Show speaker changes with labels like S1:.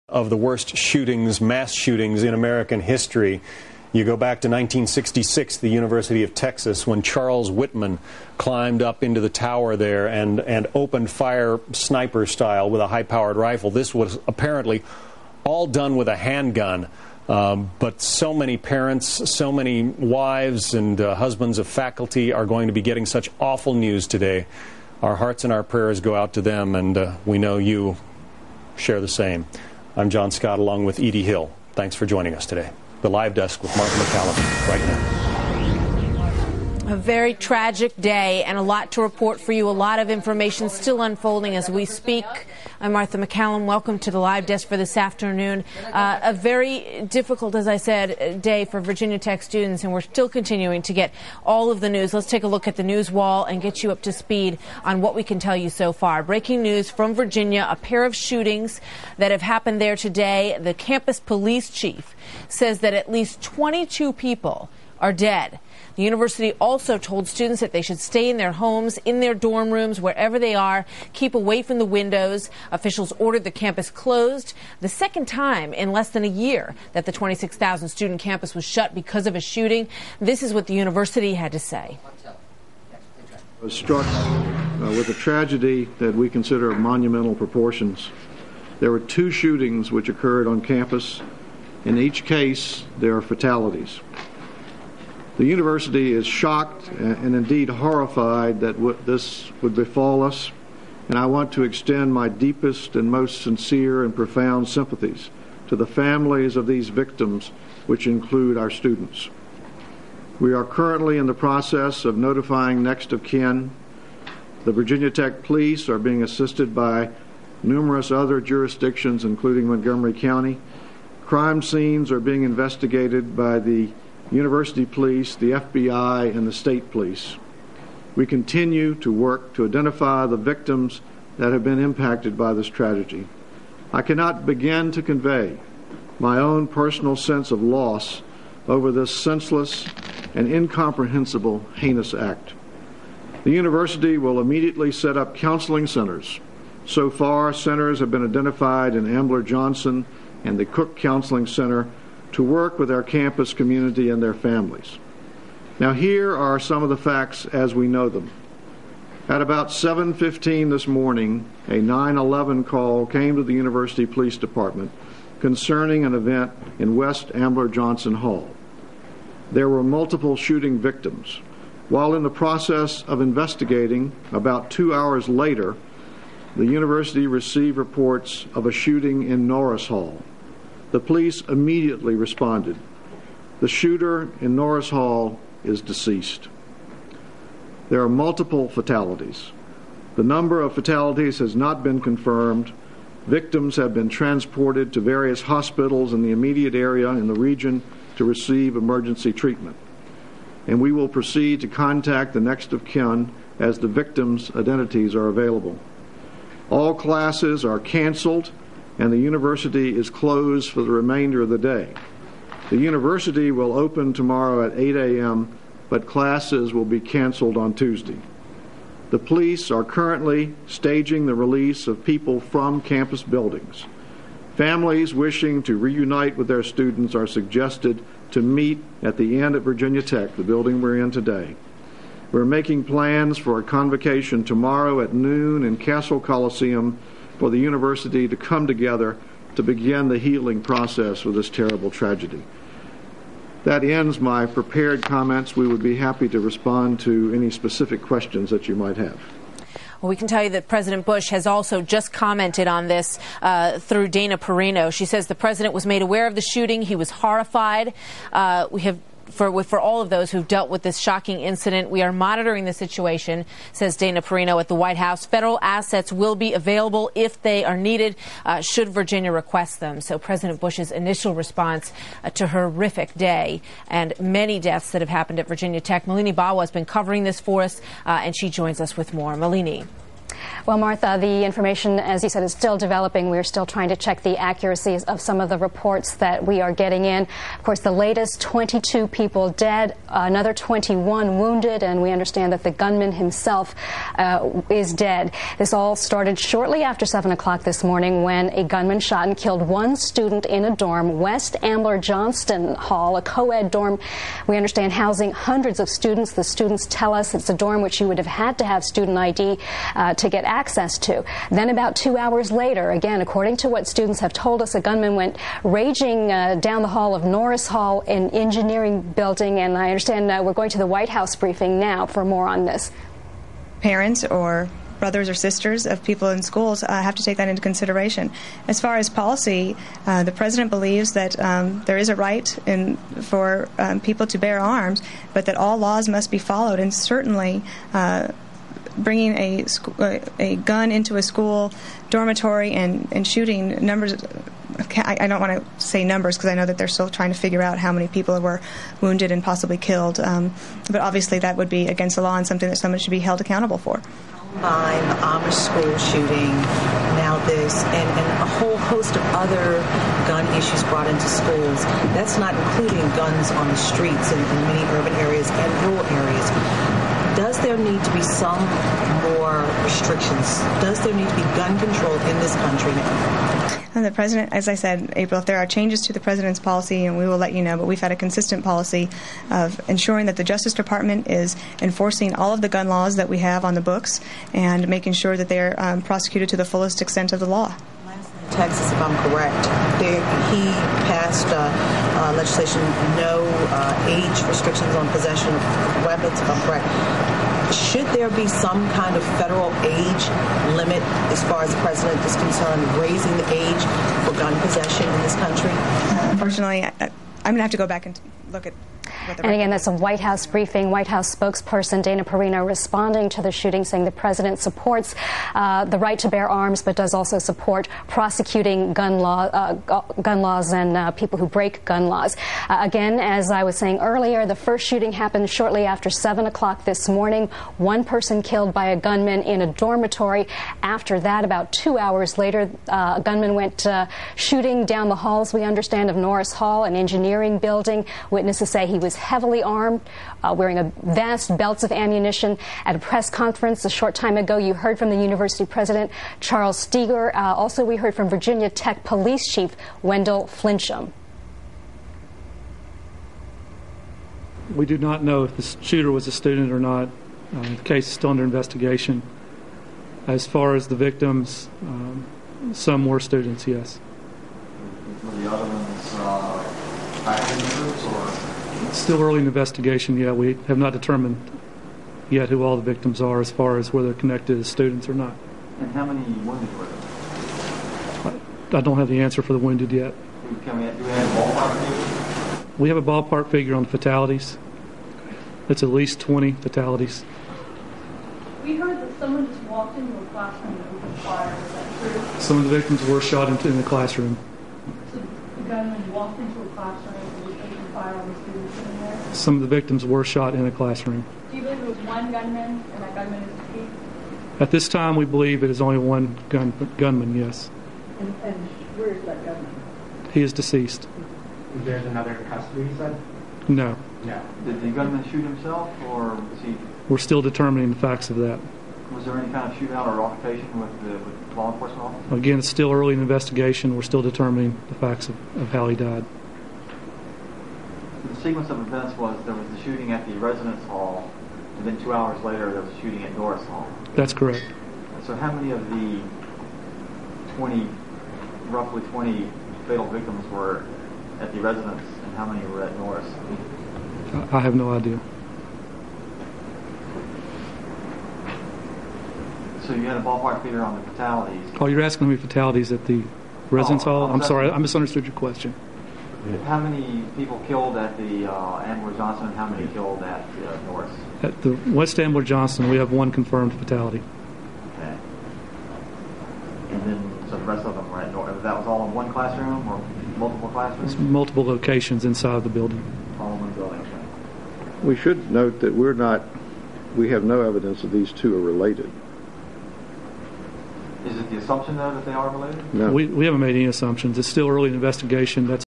S1: Of the worst shootings, mass shootings in American history. You go back to 1966, the University of Texas, when Charles Whitman climbed up into the tower there and opened fire sniper style with a high-powered rifle. This was apparently all done with a handgun. But so many parents, so many wives and husbands of faculty are going to be getting such awful news today. Our hearts and our prayers go out to them, and we know you share the same. I'm John Scott along with Edie Hill. Thanks for joining us today. The Live Desk with Martha MacCallum right now.
S2: A very tragic day and a lot to report for you. A lot of information still unfolding as we speak. I'm Martha MacCallum. Welcome to the Live Desk for this afternoon. A very difficult, as I said, day for Virginia Tech students, and we're still continuing to get all of the news. Let's take a look at the news wall and get you up to speed on what we can tell you so far. Breaking news from Virginia, a pair of shootings that have happened there today. The campus police chief says that at least 22 people are dead. The university also told students that they should stay in their homes, in their dorm rooms, wherever they are, keep away from the windows. Officials ordered the campus closed. The second time in less than a year that the 26,000 student campus was shut because of a shooting. This is what the university had to say.
S3: I was struck with a tragedy that we consider of monumental proportions. There were two shootings which occurred on campus. In each case, there are fatalities. The university is shocked and indeed horrified that this would befall us, and I want to extend my deepest and most sincere and profound sympathies to the families of these victims, which include our students. We are currently in the process of notifying next of kin. The Virginia Tech Police are being assisted by numerous other jurisdictions, including Montgomery County. Crime scenes are being investigated by the University Police, the FBI, and the State Police. We continue to work to identify the victims that have been impacted by this tragedy. I cannot begin to convey my own personal sense of loss over this senseless and incomprehensible heinous act. The university will immediately set up counseling centers. So far, centers have been identified in Ambler Johnson and the Cook Counseling Center to work with our campus community and their families. Now, here are some of the facts as we know them. At about 7:15 this morning, a 911 call came to the University Police Department concerning an event in West Ambler Johnson Hall. There were multiple shooting victims. While in the process of investigating, about 2 hours later, the university received reports of a shooting in Norris Hall. The police immediately responded. The shooter in Norris Hall is deceased. There are multiple fatalities. The number of fatalities has not been confirmed. Victims have been transported to various hospitals in the immediate area in the region to receive emergency treatment. And we will proceed to contact the next of kin as the victims' identities are available. All classes are canceled, and the university is closed for the remainder of the day. The university will open tomorrow at 8 a.m., but classes will be canceled on Tuesday. The police are currently staging the release of people from campus buildings. Families wishing to reunite with their students are suggested to meet at the Inn at Virginia Tech, the building we're in today. We're making plans for a convocation tomorrow at noon in Castle Coliseum for the university to come together to begin the healing process for this terrible tragedy. That ends my prepared comments. We would be happy to respond to any specific questions that you might have.
S2: Well, we can tell you that President Bush has also just commented on this through Dana Perino. She says the president was made aware of the shooting. He was horrified. We have for all of those who've dealt with this shocking incident. We are monitoring the situation, says Dana Perino at the White House. Federal assets will be available if they are needed, should Virginia request them. So President Bush's initial response to a horrific day and many deaths that have happened at Virginia Tech. Malini Bawa has been covering this for us, and she joins us with more. Malini.
S4: Well, Martha, the information, as you said, is still developing. We're still trying to check the accuracy of some of the reports that we are getting in. Of course, the latest 22 people dead, another 21 wounded, and we understand that the gunman himself is dead. This all started shortly after 7 o'clock this morning when a gunman shot and killed one student in a dorm, West Ambler Johnston Hall, a co-ed dorm, we understand, housing hundreds of students. The students tell us it's a dorm which you would have had to have student ID to get access to. Then about 2 hours later, again, according to what students have told us, a gunman went raging down the hall of Norris Hall, an engineering building, and I understand we're going to the White House briefing now for more on this.
S5: Parents or brothers or sisters of people in schools have to take that into consideration. As far as policy, the president believes that there is a right for people to bear arms, but that all laws must be followed, and certainly bringing a gun into a school dormitory and shooting numbers. I don't want to say numbers because I know that they're still trying to figure out how many people were wounded and possibly killed. But obviously that would be against the law and something that someone should be held accountable for.
S6: The Amish school shooting, now this, and a whole host of other gun issues brought into schools. That's not including guns on the streets in many urban areas and rural areas. Does there need to be some more restrictions? Does there need to be gun control in this country now?
S5: And the president, as I said, April, if there are changes to the president's policy, and we will let you know, but we've had a consistent policy of ensuring that the Justice Department is enforcing all of the gun laws that we have on the books and making sure that they're prosecuted to the fullest extent of the law.
S6: Texas, if I'm correct, he passed legislation, no age restrictions on possession of weapons, if I'm correct. Should there be some kind of federal age limit as far as the president is concerned, raising the age for gun possession in this country?
S5: Unfortunately, I'm going to have to go back and look at
S4: And again, that's a White House briefing. White House spokesperson Dana Perino responding to the shooting, saying the president supports the right to bear arms, but does also support prosecuting gun laws and people who break gun laws. Again, as I was saying earlier, the first shooting happened shortly after 7 o'clock this morning. One person killed by a gunman in a dormitory. After that, about 2 hours later, a gunman went shooting down the halls, we understand, of Norris Hall, an engineering building. Witnesses say he was heavily armed, wearing vast belts of ammunition. At a press conference a short time ago, you heard from the university president, Charles Steger. Also, we heard from Virginia Tech Police Chief Wendell Flinchum.
S7: We do not know if the shooter was a student or not. The case is still under investigation. As far as the victims, some were students, yes.
S8: Were the other ones faculty members, or?
S7: It's still early in the investigation yet. We have not determined yet who all the victims are as far as whether they're connected as students or not.
S8: And how many wounded were there?
S7: I don't have the answer for the wounded yet.
S8: Do we have a ballpark figure?
S7: We have a ballpark figure on the fatalities. It's at least 20 fatalities.
S9: We heard that someone just walked into a classroom and opened fire. Is that true?
S7: Some of the victims were shot in the classroom.
S9: So the gunman walked into a classroom and just opened fire on the students in there?
S7: Some of the victims were shot in a classroom.
S9: Do you believe it was one gunman and that gunman is deceased?
S7: At this time, we believe it is only one gunman, yes.
S9: And where is that gunman?
S7: He is deceased.
S10: There's another in custody, you said?
S7: No.
S10: No.
S8: Did the gunman shoot himself, or was he?
S7: We're still determining the facts of that.
S8: Was there any kind of shootout or altercation with law enforcement officers?
S7: Again, it's still early in the investigation. We're still determining the facts of how he died.
S8: So the sequence of events was there was the shooting at the residence hall, and then 2 hours later there was a shooting at Norris Hall.
S7: That's correct.
S8: So how many of the roughly 20 fatal victims were at the residence, and how many were at Norris?
S7: I have no idea.
S8: So you had a ballpark figure on the fatalities.
S7: Oh, you're asking me fatalities at the residence hall? I'm sorry, I misunderstood your question.
S8: How many people killed at the Ambler Johnston, and how many killed at Norris?
S7: At the West Ambler Johnston, we have one confirmed fatality.
S8: Okay. And then, so the rest of them were at Norris. That was all in one classroom or multiple classrooms?
S7: It's multiple locations inside the building.
S8: All in one building, okay.
S3: We should note that we have no evidence that these two are related.
S8: Is it the assumption, though, that they are related?
S3: No.
S7: We haven't made any assumptions. It's still early investigation. That's